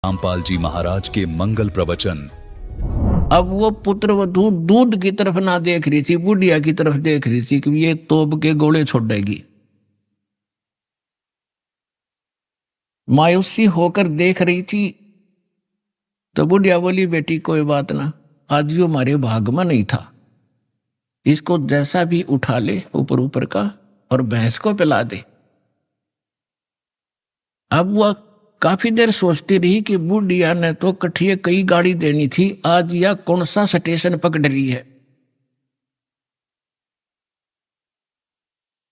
रामपाल जी महाराज के मंगल प्रवचन। अब वो पुत्रवधू दूध की तरफ ना देख रही थी, बुढ़िया की तरफ देख रही थी कि ये तोप के गोले छोड़ेगी। मायूसी होकर देख रही थी तो बुढ़िया बोली, बेटी कोई बात ना, आज यो हमारे भाग में नहीं था, इसको जैसा भी उठा ले ऊपर ऊपर का और भैंस को पिला दे। अब वह काफी देर सोचती रही कि बुढ़िया ने तो कठिए कई गाड़ी देनी थी, आज यह कौन सा स्टेशन पकड़ रही है।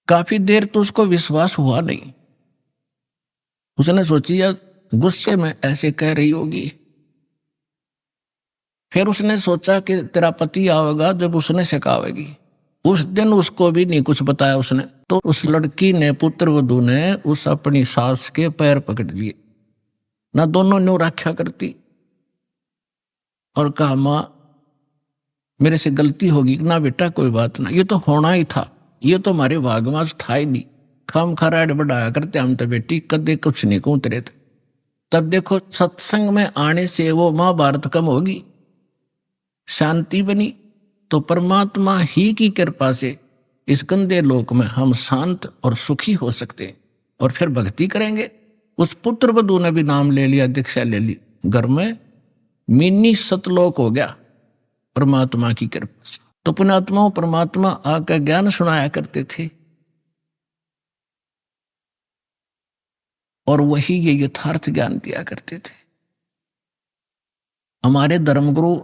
काफी देर तो उसको विश्वास हुआ नहीं। उसने सोची या गुस्से में ऐसे कह रही होगी। फिर उसने सोचा कि तेरा पति आवेगा जब उसने सिखावेगी। उस दिन उसको भी नहीं कुछ बताया उसने। तो उस लड़की ने, पुत्रवधू ने, उस अपनी सास के पैर पकड़ लिए, ना दोनों न्यू रक्षा करती और कहा, मां मेरे से गलती होगी ना बेटा, कोई बात ना, ये तो होना ही था, ये तो हमारे भागवास था ही नहीं, खाम खराड़ बढ़ाया करते हम तो बेटी, कदे कुछ नहीं कूतरे थे। तब देखो सत्संग में आने से वो महाभारत कम होगी, शांति बनी। तो परमात्मा ही की कृपा से इस गंदे लोक में हम शांत और सुखी हो सकते और फिर भक्ति करेंगे। उस पुत्रवधू ने भी नाम ले लिया, दीक्षा ले ली, घर में मिनी सतलोक हो गया परमात्मा की कृपा से। तो पुण्यात्माओं, परमात्मा आकर ज्ञान सुनाया करते थे और वही ये यथार्थ ज्ञान दिया करते थे। हमारे धर्मगुरु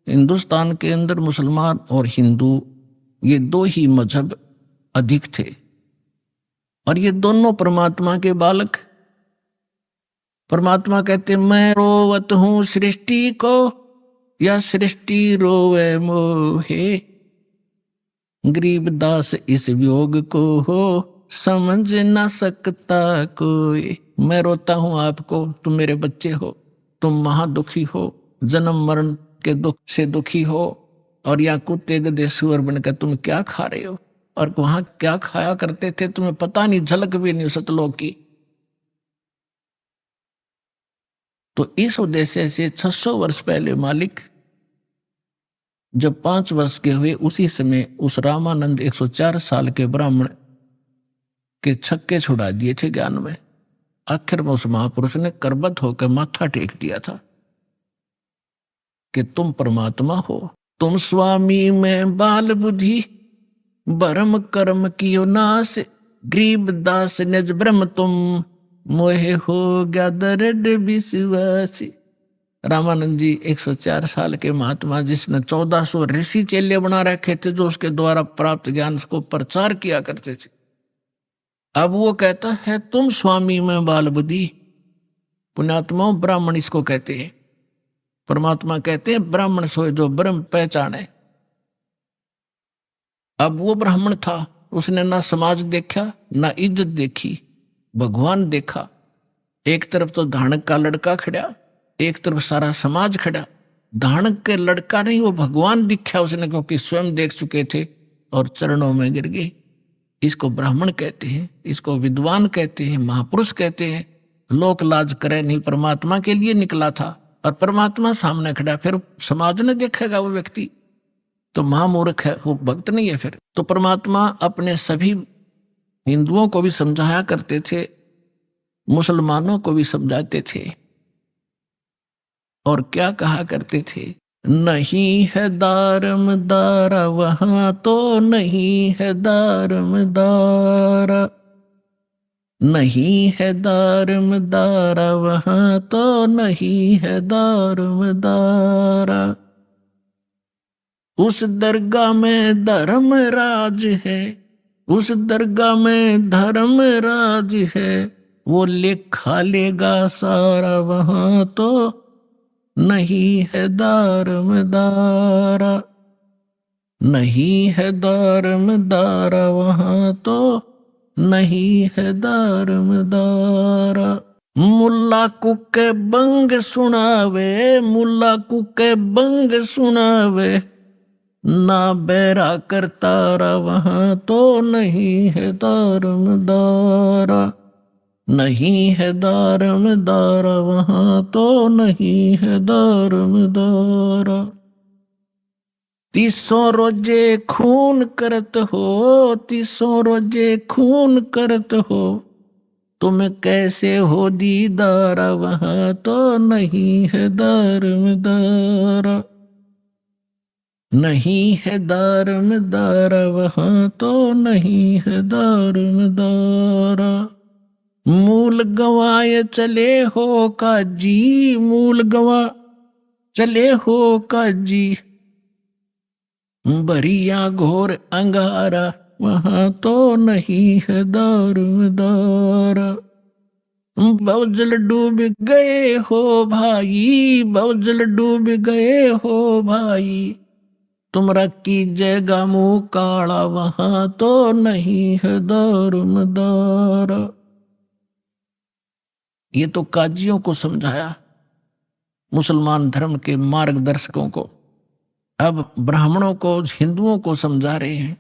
हिंदुस्तान के अंदर मुसलमान और हिंदू, ये दो ही मजहब अधिक थे और ये दोनों परमात्मा के बालक। परमात्मा कहते, मैं रोवत हूं सृष्टि को या सृष्टि रोवे मोहे, गरीब दास इस वियोग को हो समझ ना सकता कोई। मैं रोता हूं आपको, तुम मेरे बच्चे हो, तुम महादुखी हो, जन्म मरण के दुख से दुखी हो, और या कुत्ते गधे सुअर बनकर तुम क्या खा रहे हो और वहां क्या खाया करते थे तुम्हें पता नहीं, झलक भी नहीं सतलोक की। तो इस उद्देश्य से 600 वर्ष पहले मालिक जब 5 वर्ष के हुए, उसी समय उस रामानंद 104 साल के ब्राह्मण के छक्के छुड़ा दिए थे ज्ञान में। आखिर में उस महापुरुष ने करबत होकर माथा टेक दिया था कि तुम परमात्मा हो, तुम स्वामी में बाल बुद्धि, भरम कर्म कियो नाश, गरीब दास निज ब्रह्म तुम, मोहे हो गया दर्द विश्वासी। रामानंद जी 104 साल के महात्मा, जिसने 1400 ऋषि चेले बना रखे थे जो उसके द्वारा प्राप्त ज्ञान को प्रचार किया करते थे। अब वो कहता है तुम स्वामी में बाल बुद्धि। पुण्यात्माओं, ब्राह्मण इसको कहते हैं। परमात्मा कहते हैं ब्राह्मण सोए जो ब्रह्म पहचाने। अब वो ब्राह्मण था, उसने ना समाज देखा ना इज्जत देखी, भगवान देखा। एक तरफ तो धानक का लड़का खड़ा, एक तरफ सारा समाज खड़ा। धानक के लड़का नहीं, वो भगवान दिखा उसने, क्योंकि स्वयं देख चुके थे और चरणों में गिर गए। इसको ब्राह्मण कहते हैं, इसको विद्वान कहते हैं, महापुरुष कहते हैं। लोक लाज करे नहीं, परमात्मा के लिए निकला था और परमात्मा सामने खड़ा, फिर समाज ने देखेगा वो व्यक्ति तो महामूर्ख है, वो भक्त नहीं है। फिर तो परमात्मा अपने सभी हिंदुओं को भी समझाया करते थे, मुसलमानों को भी समझाते थे, और क्या कहा करते थे, नहीं है दारम दारा वहां तो नहीं है दारम दारा, नहीं है दारम दारा वहां तो नहीं है दारम दारा। उस दरगाह में धर्म राज है, उस दरगाह में धर्म राज है, वो लेखा लेगा सारा वहां तो नहीं है दारम दारा, नहीं है दारम दारा वहां तो नहीं है दारम दारा। मुल्ला कुके बंग सुनावे, मुल्ला कुके बंग सुनावे, ना बैरा करतारा वहां तो नहीं है दारम दारा। नहीं है दारमदारा वहां तो नहीं है दारमदारा। तीसों रोजे खून करत हो, तीसों रोजे खून करत हो, तुम कैसे हो दीदारा वहां तो नहीं है दारमदारा। नहीं है दारमदारा वहां तो नहीं है दारमदारा। मूल गवाए चले हो काजी, मूल गवा चले हो काजी, बरिया घोर अंगारा वहां तो नहीं है दारमदारा। बवजल डूब गए हो भाई, बवजल डूब गए हो भाई, तुमरा की जगह मुंह काला वहां तो नहीं है दारमदारा। ये तो काजियों को समझाया, मुसलमान धर्म के मार्गदर्शकों को। अब ब्राह्मणों को, हिंदुओं को समझा रहे हैं,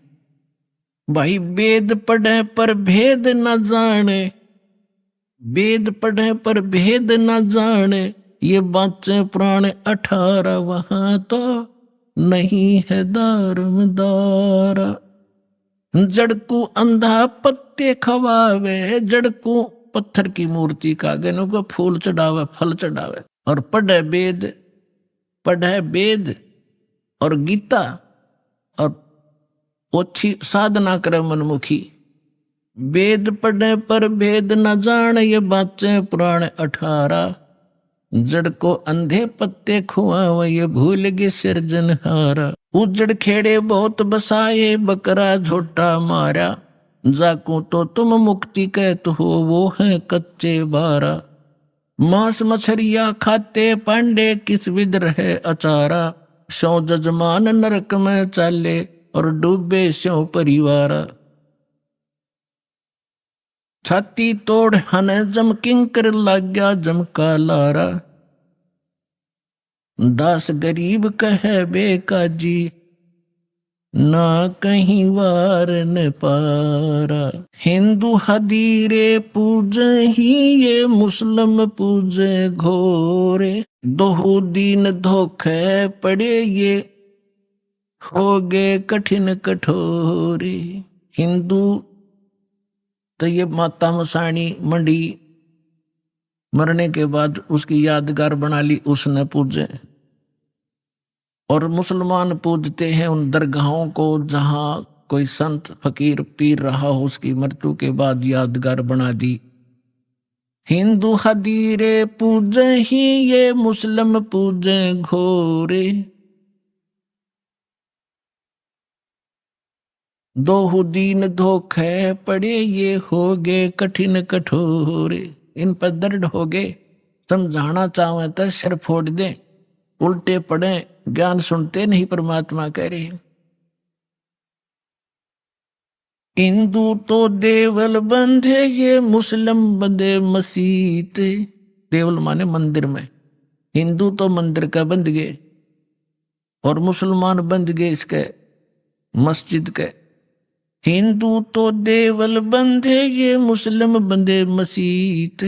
भाई वेद पढ़े पर भेद न जाने, वेद पढ़े पर भेद न जाने, ये बाचे पुराण 18 वहां तो नहीं है दारमदारा। जड़कू अंधा पत्ते खवावे, जड़कू पत्थर की मूर्ति का गनों को फूल चढ़ावे, फल चढ़ावे, और पढ़े वेद, पढ़े वेद और गीता और ओछी साधना करे मनमुखी। वेद पढ़े पर भेद न जान, ये बाचे पुराण 18, जड़ को अंधे पत्ते खुआव, ये भूल गए सिरजनहारा। उजड़ खेड़े बहुत बसाए, बकरा झोटा मारा, जाकू तो तुम मुक्ति कहत हो, वो है कच्चे बारा। मांस मछरिया खाते पांडे, किस विद रहे अचारा, सौ जजमान नरक में चाले, और डूबे स्यों परिवारा। छाती तोड़ हन जम किंकर लाग्या जम का लारा, दास गरीब कहे बेकाजी, ना कहीं वार न पारा। हिंदू हदीरे पूजे ही, ये मुस्लिम पूजे घोरे, दोहू दीन धोखे पड़े, ये हो गए कठिन कठोरे। हिंदू तो ये माता मसाणी मंडी, मरने के बाद उसकी यादगार बना ली, उसने पूजे। और मुसलमान पूजते हैं उन दरगाहों को जहां कोई संत फकीर पीर रहा हो, उसकी मृत्यु के बाद यादगार बना दी। हिंदू हदीरे पूजे ही, ये मुस्लिम पूजे घोरे, दोहु दीन धोखे पड़े, ये हो गए कठिन कठोरे। इन पर दर्द हो गए, समझाना चाहे तो सिर फोड़ दे, उल्टे पड़े, ज्ञान सुनते नहीं। परमात्मा कह रहे हिंदू तो देवल बंधे, ये मुस्लिम बंधे मसीत। देवल माने मंदिर में, हिंदू तो मंदिर का बंध गए, और मुसलमान बंध गए इसके मस्जिद के। हिंदू तो देवल बंधे, ये मुस्लिम बंधे मसीत।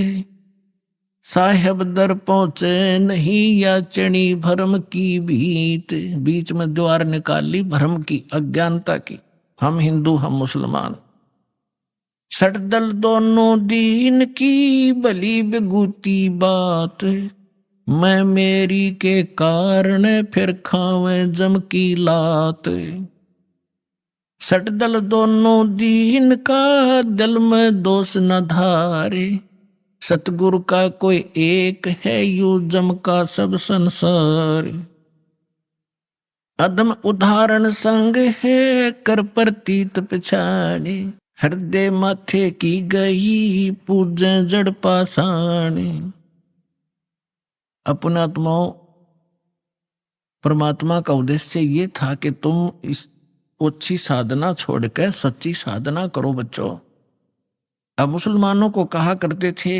साहेब दर पहुंचे नहीं, या चणी भरम की भीत। बीच में द्वार निकाल ली भरम की, अज्ञानता की। हम हिंदू हम मुसलमान, सटदल दोनों दीन की, भली बिगुती बात। मैं मेरी के कारण फिर खावे जम की लात। सटदल दोनों दीन का, दिल में दोष न धारे। सतगुरु का कोई एक है, यू जम का सब संसार। अदम उदाहरण संग है, कर प्रतीत पिछाड़े। हृदय माथे की गई, पूजे जड़ पाषाणे। अपने आत्माओं, परमात्मा का उद्देश्य ये था कि तुम इस ओछी साधना छोड़कर सच्ची साधना करो बच्चों। अब मुसलमानों को कहा करते थे,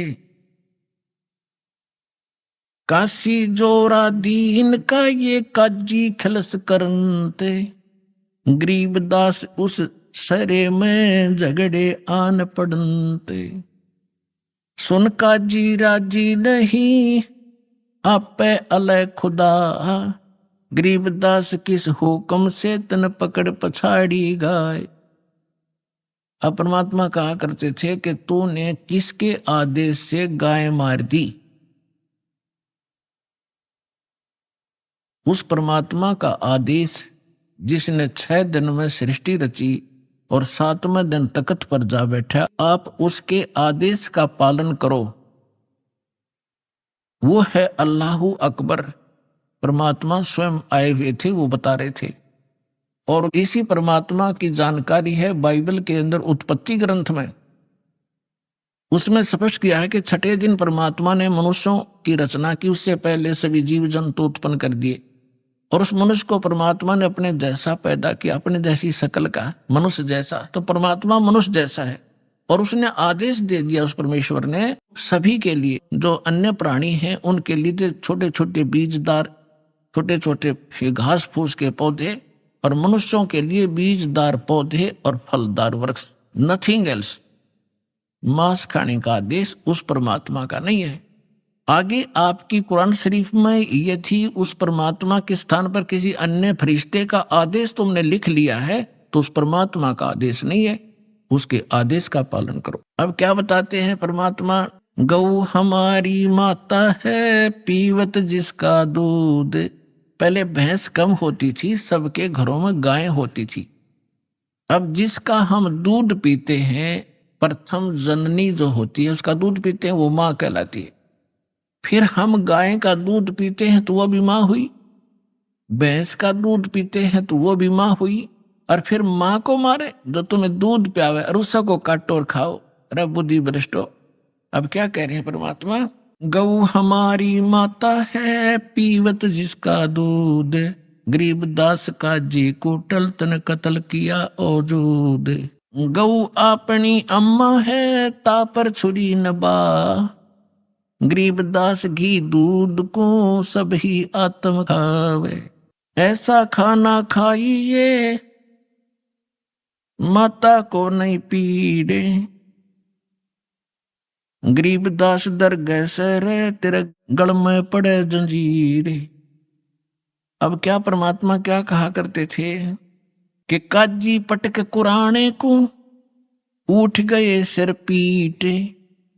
काशी जोरा दीन का, ये काजी खलस करनते। गरीबदास उस सरे में झगड़े आन पड़नते। सुन काजी राजी नहीं, आपे अलय खुदा, गरीबदास किस हुक्म से तन पकड़ पछाड़ी गाय। अब परमात्मा कहा करते थे कि तूने किसके आदेश से गाय मार दी। उस परमात्मा का आदेश जिसने 6 दिन में सृष्टि रची और 7वें दिन तख्त पर जा बैठा, आप उसके आदेश का पालन करो। वो है अल्लाहु अकबर। परमात्मा स्वयं आए हुए थे, वो बता रहे थे। और इसी परमात्मा की जानकारी है बाइबल के अंदर उत्पत्ति ग्रंथ में। उसमें स्पष्ट किया है कि 6ठे दिन परमात्मा ने मनुष्यों की रचना की, उससे पहले सभी जीव जंतु उत्पन्न कर दिए और उस मनुष्य को परमात्मा ने अपने जैसा पैदा किया, अपने जैसी शकल का, मनुष्य जैसा। तो परमात्मा मनुष्य जैसा है और उसने आदेश दे दिया उस परमेश्वर ने सभी के लिए, जो अन्य प्राणी हैं उनके लिए छोटे छोटे बीजदार, छोटे छोटे घास फूस के पौधे, और मनुष्यों के लिए बीजदार पौधे और फलदार वृक्ष, नथिंग एल्स। मांस खाने का आदेश उस परमात्मा का नहीं है। आगे आपकी कुरान शरीफ में ये थी, उस परमात्मा के स्थान पर किसी अन्य फरिश्ते का आदेश तुमने लिख लिया है, तो उस परमात्मा का आदेश नहीं है, उसके आदेश का पालन करो। अब क्या बताते हैं परमात्मा, गौ हमारी माता है, पीवत जिसका दूध। पहले भैंस कम होती थी, सबके घरों में गायें होती थी। अब जिसका हम दूध पीते हैं, प्रथम जननी जो होती है उसका दूध पीते हैं, वो माँ कहलाती है। फिर हम गाय का दूध पीते हैं तो वो भी माँ हुई, भैंस का दूध पीते हैं तो वो भी माँ हुई, और फिर माँ को मारे जो तुम्हें दूध प्यावे और उसको काटो और खाओ। अरे बुद्धि भ्रष्टो। अब क्या कह रहे हैं परमात्मा, गौ हमारी माता है, पीवत जिसका दूध, गरीबदास का जी कुटल तन कत्ल किया औजूद। गौ अपनी अम्मा है, तापर छुरी नबा, गरीबदास घी दूध को सब ही आत्म खावे। ऐसा खाना खाइए माता को नहीं पीड़े, गरीबदास दरगाह से रे तेरे गल में पड़े जंजीर। अब क्या परमात्मा क्या कहा करते थे कि काजी पटक कुराने को उठ गए सिर पीटे,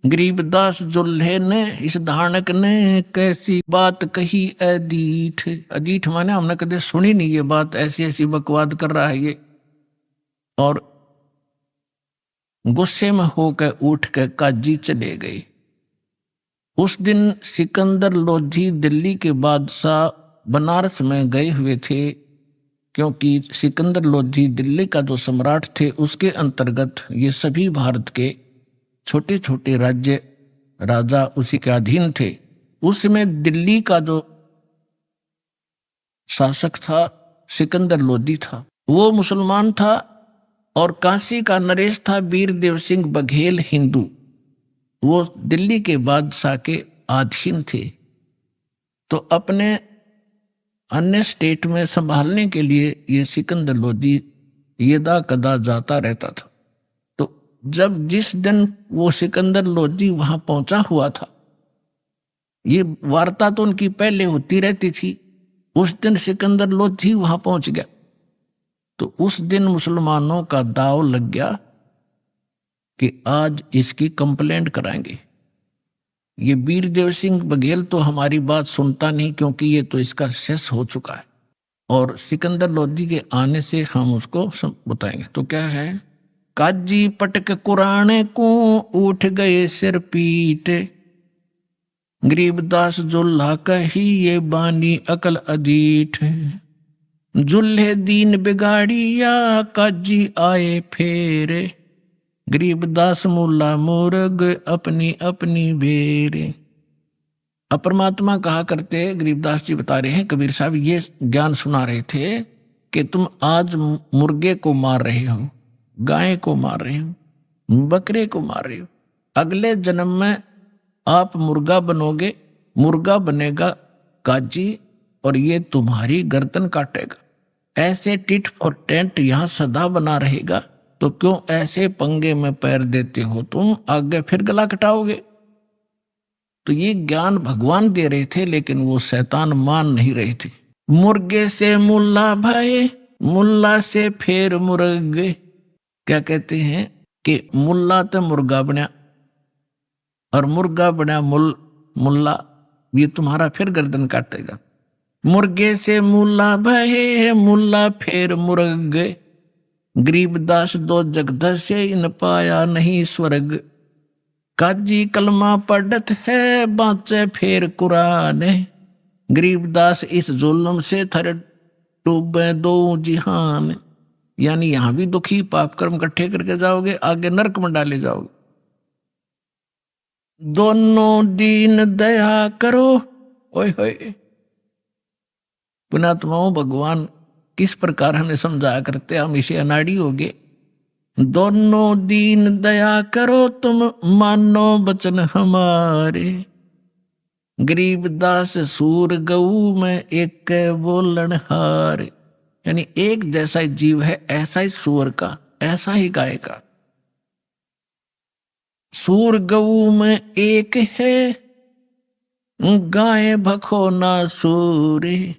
गरीबदास जुल्हे ने इस धानक ने कैसी बात कही अदीठ। अदीठ माने हमने कदे सुनी नहीं ये बात, ऐसी ऐसी बकवाद कर रहा है ये। और गुस्से में होकर उठ कर काजी चले गए। उस दिन सिकंदर लोधी दिल्ली के बादशाह बनारस में गए हुए थे, क्योंकि सिकंदर लोधी दिल्ली का जो सम्राट थे उसके अंतर्गत ये सभी भारत के छोटे छोटे राज्य राजा उसी के अधीन थे। उसमें दिल्ली का जो शासक था सिकंदर लोधी था, वो मुसलमान था, और काशी का नरेश था वीरदेव सिंह बघेल हिंदू। वो दिल्ली के बादशाह के अधीन थे। तो अपने अन्य स्टेट में संभालने के लिए ये सिकंदर लोधी यदा कदा जाता रहता था। तो जब जिस दिन वो सिकंदर लोधी वहां पहुंचा हुआ था, ये वार्ता तो उनकी पहले होती रहती थी, उस दिन सिकंदर लोधी वहां पहुंच गया। तो उस दिन मुसलमानों का दाव लग गया कि आज इसकी कंप्लेंट कराएंगे। ये वीरदेव सिंह बघेल तो हमारी बात सुनता नहीं, क्योंकि ये तो इसका शेष हो चुका है, और सिकंदर लोधी के आने से हम उसको बताएंगे। तो क्या है, काजी पटक कुराने को उठ गए सिर पीटे, गरीबदास जुल्हा कही ये बानी अकल अदीठ, जुल्हे दीन बिगाड़िया काजी आए फेरे, गरीबदास मुल्ला मुर्ग अपनी अपनी बेरे। अब परमात्मा कहा करते, गरीबदास जी बता रहे हैं, कबीर साहब ये ज्ञान सुना रहे थे कि तुम आज मुर्गे को मार रहे हो, गाय को मार रहे हो, बकरे को मार रहे हो, अगले जन्म में आप मुर्गा बनोगे, मुर्गा बनेगा काजी, और ये तुम्हारी गर्दन काटेगा। ऐसे टिट फॉर टेंट यहां सदा बना रहेगा, तो क्यों ऐसे पंगे में पैर देते हो तुम, आगे फिर गला कटाओगे। तो ये ज्ञान भगवान दे रहे थे, लेकिन वो शैतान मान नहीं रहे थे। मुर्गे से मुल्ला भये, मुल्ला से फिर मुर्गे। क्या कहते हैं कि मुल्ला तो मुर्गा बना और मुर्गा बना मुल्ला, ये तुम्हारा फिर गर्दन काटेगा। मुर्गे से मुल्ला भये, मुल्ला फिर मुर्गे। गरीबदास दो जगदस्य, इन पाया नहीं स्वर्ग। काजी कलमा पढ़त है, बाँचे फिर कुरान। गरीबदास इस जुल्म से थर डूबे दो जिहान। यानी यहां भी दुखी पाप कर्म इकट्ठे करके जाओगे, आगे नरक में डाले जाओगे। दोनों दीन दया करो। ओए होए, पुणात्माओं, भगवान किस प्रकार हमें समझाया करते, हम इसे अनाड़ी हो गए। दोनों दीन दया करो, तुम मानो बचन हमारे। गरीबदास सूर गऊ में एक बोलन हार। यानी एक जैसा जीव है, ऐसा ही सूर का, ऐसा ही गाय का। सूर गऊ में एक है, गाय भखो ना सूरे।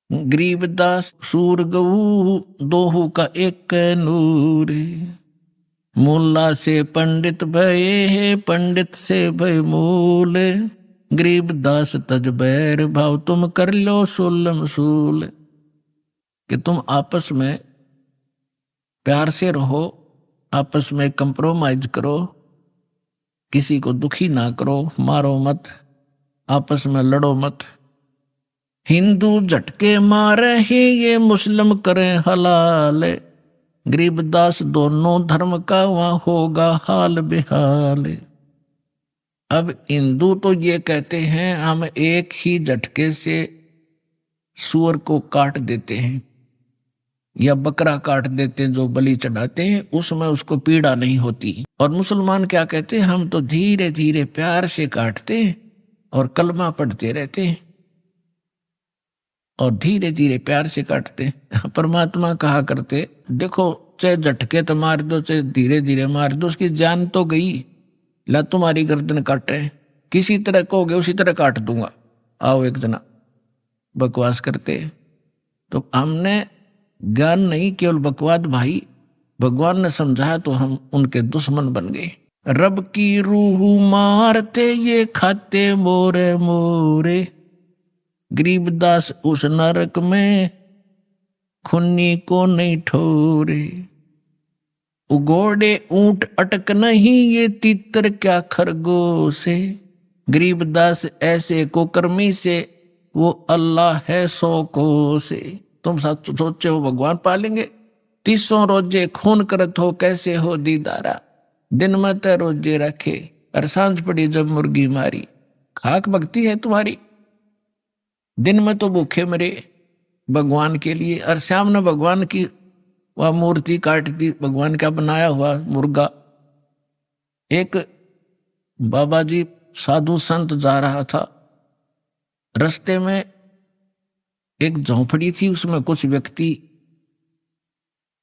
गरीबदास सूर गऊ दोहू का एक नूर। मुल्ला से पंडित भये है, पंडित से भय मूल। गरीबदास तज बैर भाव, तुम कर लो सोलम सूल। कि तुम आपस में प्यार से रहो, आपस में कंप्रोमाइज करो, किसी को दुखी ना करो, मारो मत, आपस में लड़ो मत। हिंदू झटके मारे ही, ये मुस्लिम करें हलाल। गरीबदास दोनों धर्म का वहां होगा हाल बेहाल। अब हिंदू तो ये कहते हैं हम एक ही झटके से सूअर को काट देते हैं या बकरा काट देते हैं, जो बलि चढ़ाते हैं, उसमें उसको पीड़ा नहीं होती। और मुसलमान क्या कहते हैं, हम तो धीरे धीरे प्यार से काटते हैं और कलमा पढ़ते रहते हैं और धीरे धीरे प्यार से काटते हैं। परमात्मा कहा करते, देखो चाहे झटके तो मार दो, चाहे धीरे धीरे मार दो, उसकी जान तो गई। ला तुम्हारी गर्दन काटे, किसी तरह कहोगे उसी तरह काट दूंगा, आओ एक जना। बकवास करते। तो हमने ज्ञान नहीं, केवल बकवाद भाई। भगवान ने समझाया तो हम उनके दुश्मन बन गए। रब की रूह मारते, ये खाते मोरे मोरे। गरीबदास उस नरक में खुन्नी को नहीं ठोरे। उगोड़े ऊंट अटक नहीं, ये तीतर क्या खरगोश है। गरीबदास ऐसे को कर्मी से, वो अल्लाह है सौ को से। तुम सोचे हो भगवान पालेंगे, 300 रोजे खून करत हो, कैसे हो दीदारा। दिन में तो रोजे रखे, और सांझ पड़ी जब मुर्गी मारी। खाक भक्ति है तुम्हारी, दिन में तो भूखे मरे भगवान के लिए, और शाम ने भगवान की वह मूर्ति काट दी, भगवान का बनाया हुआ मुर्गा। एक बाबा जी साधु संत जा रहा था, रास्ते में एक झोंपड़ी थी, उसमें कुछ व्यक्ति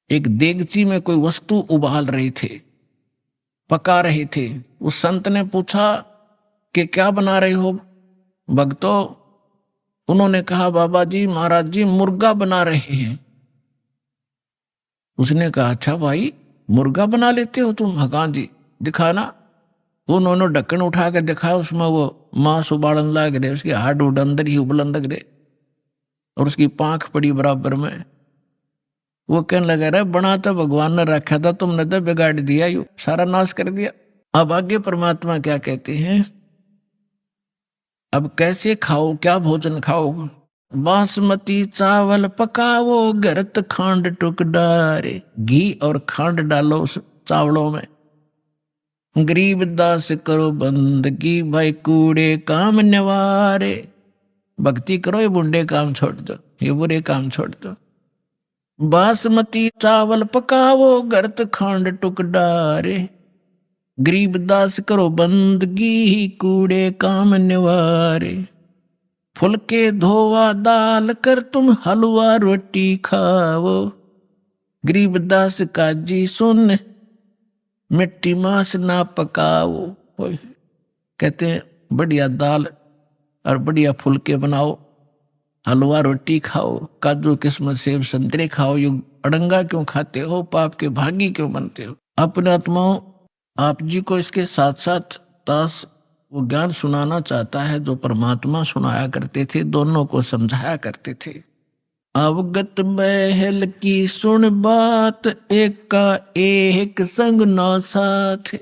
एक देगची में कोई वस्तु उबाल रहे थे, पका रहे थे। उस संत ने पूछा कि क्या बना रहे हो भक्तों। उन्होंने कहा बाबा जी, महाराज जी, मुर्गा बना रहे हैं। उसने कहा अच्छा भाई, मुर्गा बना लेते हो तुम? हाँ जी, दिखाना। उन्होंने ढक्कन उठा कर दिखाया, उसमें वो मांस उबालन लग रहे, उसके हाड उड अंदर ही उबलन लग रहे, और उसकी पांख पड़ी बराबर में। वो कहने लगा, रहा बना तो भगवान ने रखा था, तुमने तो बिगाड़ दिया, यू सारा नाश कर दिया। अब आगे परमात्मा क्या कहते हैं, अब कैसे खाओ, क्या भोजन खाओ। बासमती चावल पकाओ, गरत खांड टुक डारे। घी और खांड डालो उस चावलों में। गरीबदास करो बंदगी, भाई कूड़े काम निवारे। भक्ति करो, ये बुंडे काम छोड़ दो, ये बुरे काम छोड़ दो। बासमती चावल पकाओ, गरत खांड टुक डारे। गरीबदास करो बंदगी, कूड़े काम निवारे। फुलके धोवा दाल कर, तुम हलवा रोटी खाओ। गरीबदास काजी सुन, मिट्टी मांस ना पकाओ। कहते हैं बढ़िया दाल और बढ़िया फुलके बनाओ, हलवा रोटी खाओ, काजू किस्मत सेब संतरे खाओ, यू अड़ंगा क्यों खाते हो, पाप के भागी क्यों बनते हो। अपने आत्माओं, आप जी को इसके साथ साथ दास वो ज्ञान सुनाना चाहता है जो परमात्मा सुनाया करते थे, दोनों को समझाया करते थे। अवगत महल की सुन बात, एक का एक संग नौ साथ।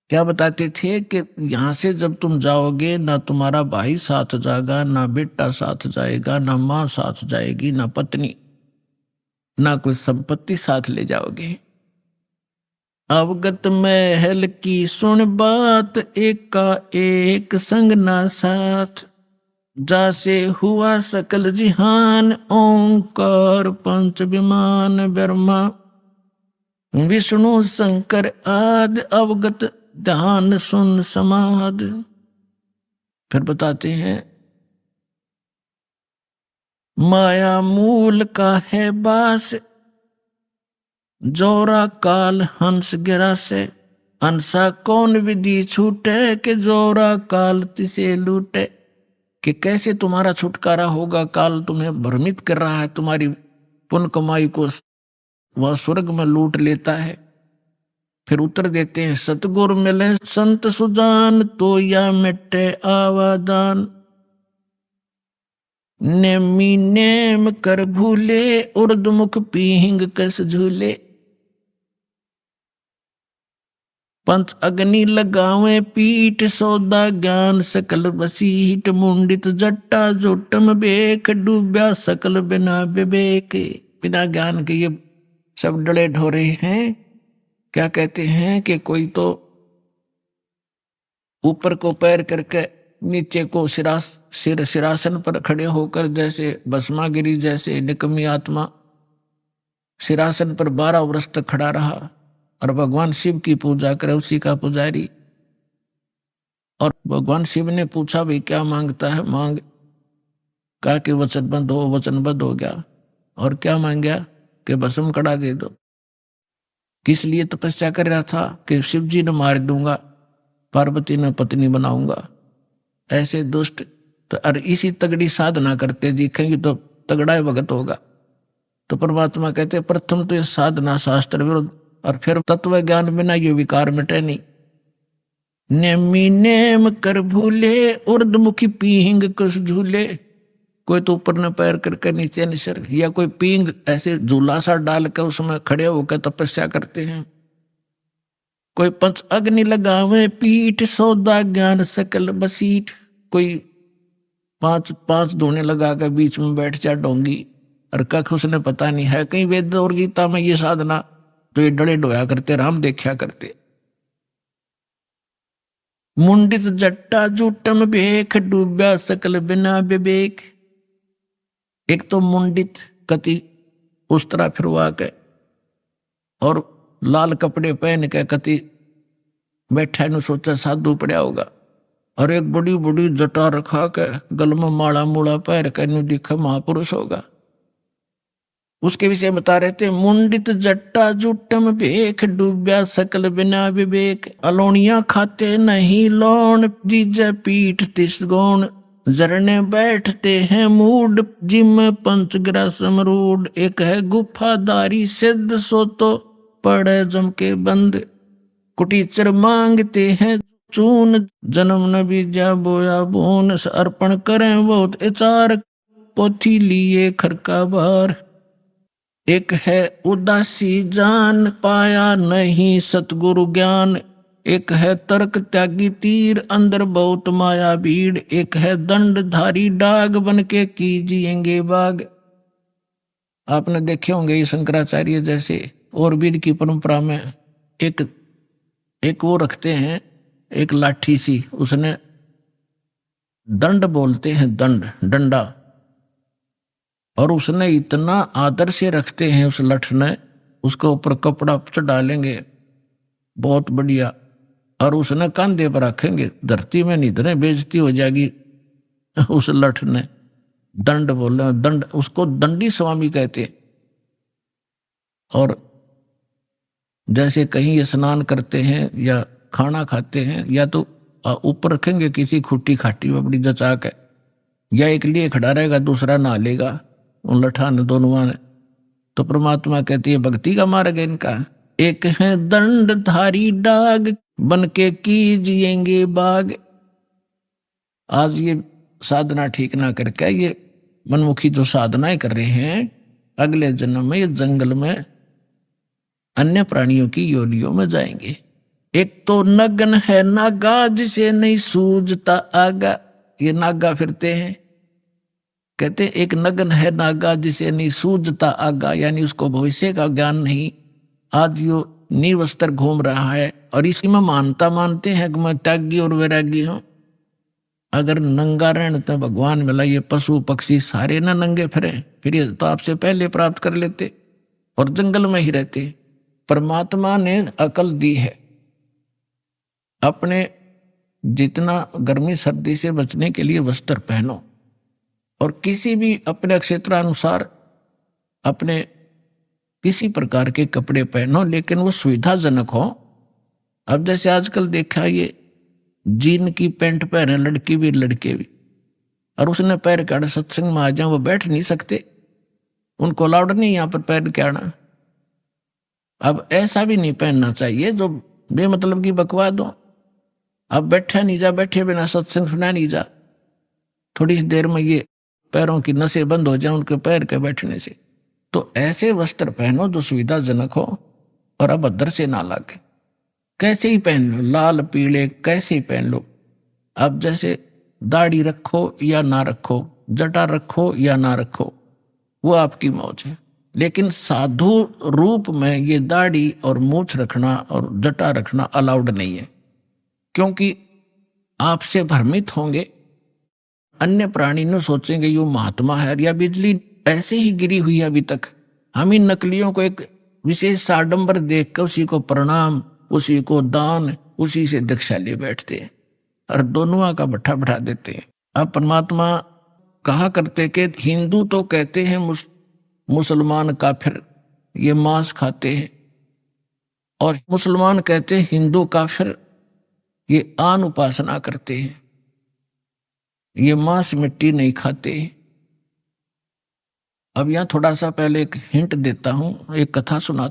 क्या बताते थे कि यहां से जब तुम जाओगे ना तुम्हारा भाई साथ जाएगा, ना बेटा साथ जाएगा, ना माँ साथ जाएगी, ना पत्नी, ना कोई संपत्ति साथ ले जाओगे। अवगत महल की सुन बात, एक का एक संग ना साथ। जासे हुआ सकल जिहान, ओंकार पंच विमान ब्रह्मा विष्णु शंकर आदि। अवगत ध्यान सुन समाध। फिर बताते हैं माया मूल का है बास, जोरा काल हंस गिरा से। हंसा कौन विधि छूटे, के जोरा काल तिसे लूटे। कि कैसे तुम्हारा छुटकारा होगा, काल तुम्हें भ्रमित कर रहा है, तुम्हारी पुण्य कमाई को वह स्वर्ग में लूट लेता है। फिर उत्तर देते हैं सतगुरु मिले संत सुजान, तो या मिटे आवादान। नेमी नेम कर भूले, उर्दमुख पीहिंग कस झूले। पंच अग्नि लगावे पीठ, सौदा ज्ञान सकल बसीठ। मुंडित जट्टा जोटम बेख, डूब्या सकल बिना विवेक। बिना ज्ञान के ये सब डले ढोरे हैं। क्या कहते हैं कि कोई तो ऊपर को पैर करके नीचे को सिरासन पर खड़े होकर, जैसे भस्मागिरी जैसे निकमी आत्मा सिरासन पर 12 वर्ष तक खड़ा रहा और भगवान शिव की पूजा करे, उसी का पुजारी। और भगवान शिव ने पूछा भाई क्या मांगता है, मांग। कहा कि वचनबद्ध हो, वचनबद्ध हो गया। और क्या मांग गया कि भस्म कड़ा दे दो। किस लिए तपस्या कर रहा था कि शिव जी ने मार दूंगा, पार्वती ने पत्नी बनाऊंगा। ऐसे दुष्ट तो अरे इसी तगड़ी साधना करते दिखेंगे तो तगड़ा भगत होगा। तो परमात्मा कहते प्रथम तो ये साधना शास्त्र विरुद्ध, और फिर तत्व ज्ञान बिना ये विकार मिटे नहीं। नेमी नेम कर भूले, उर्दमुखी पीहिंग कुछ झूले। कोई तो ऊपर न पैर करके नीचे निसर, या कोई पींग ऐसे झूला सा डाल कर उसमें खड़े होकर तपस्या करते हैं। कोई पंच अग्नि लगावे पीठ, सौदा ज्ञान सकल बसीठ। कोई पांच धोने लगा कर बीच में बैठ जा डोंगी, और कख उसने पता नहीं है। कहीं वेद और गीता में ये साधना तो ये डले डोया करते, राम देखा करते। मुंडित जट्टा जूटम बेख, डूब्या सकल बिना विवेक। एक तो मुंडित कति उस तरह फिरवा के और लाल कपड़े पहन के कति बैठा न सोचा साधु पड़ा होगा, और एक बड़ी बड़ी जटा रखा के गल में माला मूला पैर के नु दिखा महापुरुष होगा। उसके विषय बता रहे थे मुंडित जट्टा जुटम भेख, डूब्या सकल बिना विवेक। अलोनिया खाते नहीं लोन, जीजे पीठ तिस गौण। जरने बैठते हैं मूड, जिम पंचग्रह समरूड। एक है गुफादारी सिद्ध, सो तो पड़े जम के बंद। कुटीचर मांगते हैं चून, जन्म न बीजा बोया बोन। अर्पण करें बहुत इचार, पोथी लिए खरका बार। एक है उदासी जान, पाया नहीं सतगुरु ज्ञान। एक है तर्क त्यागी तीर, अंदर बहुत माया भीड़। एक है दंडधारी डाग, बन के कीजिएंगे बाग। आपने देखे होंगे शंकराचार्य जैसे और वीर की परंपरा में एक वो रखते हैं, एक लाठी सी, उसने दंड बोलते हैं, डंडा। और उसने इतना आदर से रखते हैं उस लठ ने, उसके ऊपर कपड़ा डालेंगे बहुत बढ़िया, और उसने कंधे पर रखेंगे, धरती में नहीं धरे, बेइज्जती हो जाएगी। उस लठ ने दंड बोले, दंड, उसको दंडी स्वामी कहते। और जैसे कहीं स्नान करते हैं या खाना खाते हैं, या तो ऊपर रखेंगे किसी खुट्टी खाटी में बड़ी जचा के, या एक लिए खड़ा रहेगा दूसरा नहा लेगा उन लठा ने दोनों ने। तो परमात्मा कहती है भक्ति का मार्ग है इनका। एक है दंडधारी डाग बन के कीजिएंगे बाग। आज ये साधना ठीक ना करके ये मनमुखी जो साधनाएं कर रहे हैं, अगले जन्म में ये जंगल में अन्य प्राणियों की योनियों में जाएंगे। एक तो नगन है नागा जिसे नहीं सूझता आगा। ये नागा फिरते हैं, कहते एक नगन है नागा जिसे नहीं सूझता आगा, यानी उसको भविष्य का ज्ञान नहीं। आज यो निर्वस्त्र घूम रहा है और इसी में मानता मानते हैं कि मैं त्यागी और वैरागी हूं। अगर नंगा रहने तो भगवान मिला, ये पशु पक्षी सारे ना नंगे फिरे, फिर ये तो आपसे पहले प्राप्त कर लेते और जंगल में ही रहते। परमात्मा ने अकल दी है, अपने जितना गर्मी सर्दी से बचने के लिए वस्त्र पहनो और किसी भी अपने क्षेत्रानुसार अपने किसी प्रकार के कपड़े पहनो, लेकिन वो सुविधाजनक हो। अब जैसे आजकल देखा ये जीन की पैंट पहने लड़की भी लड़के भी, और उसने पैर के सत्संग में आ जाए, वो बैठ नहीं सकते, उनको अलाउड नहीं यहाँ पर पैर के आना। अब ऐसा भी नहीं पहनना चाहिए जो बेमतलब की बकवास हो। अब बैठा नहीं जा, बैठे बिना सत्संग सुना नहीं जा, थोड़ी सी देर में ये पैरों की नसें बंद हो जाए उनके पैर के बैठने से। तो ऐसे वस्त्र पहनो जो सुविधाजनक हो और अभद्र से ना लगे। कैसे ही पहन लो, लाल पीले कैसे ही पहन लो। अब जैसे दाढ़ी रखो या ना रखो, जटा रखो या ना रखो, वो आपकी मौज है। लेकिन साधु रूप में ये दाढ़ी और मूछ रखना और जटा रखना अलाउड नहीं है, क्योंकि आपसे भ्रमित होंगे। अन्य प्राणी न सोचेंगे यो महात्मा है, या बिजली ऐसे ही गिरी हुई है अभी तक। हम इन नकलियों को एक विशेष साडंबर देख कर उसी को प्रणाम, उसी को दान, उसी से दीक्षा ले बैठते हैं और दोनों का भट्ठा बढ़ा देते हैं। अब परमात्मा कहा करते कि हिंदू तो कहते हैं मुसलमान काफिर, ये मांस खाते हैं, और मुसलमान कहते हैं हिंदू काफिर, ये आन उपासना करते हैं, ये मांस मिट्टी नहीं खाते। अब यहाँ थोड़ा सा पहले एक हिंट देता हूं, एक कथा सुना।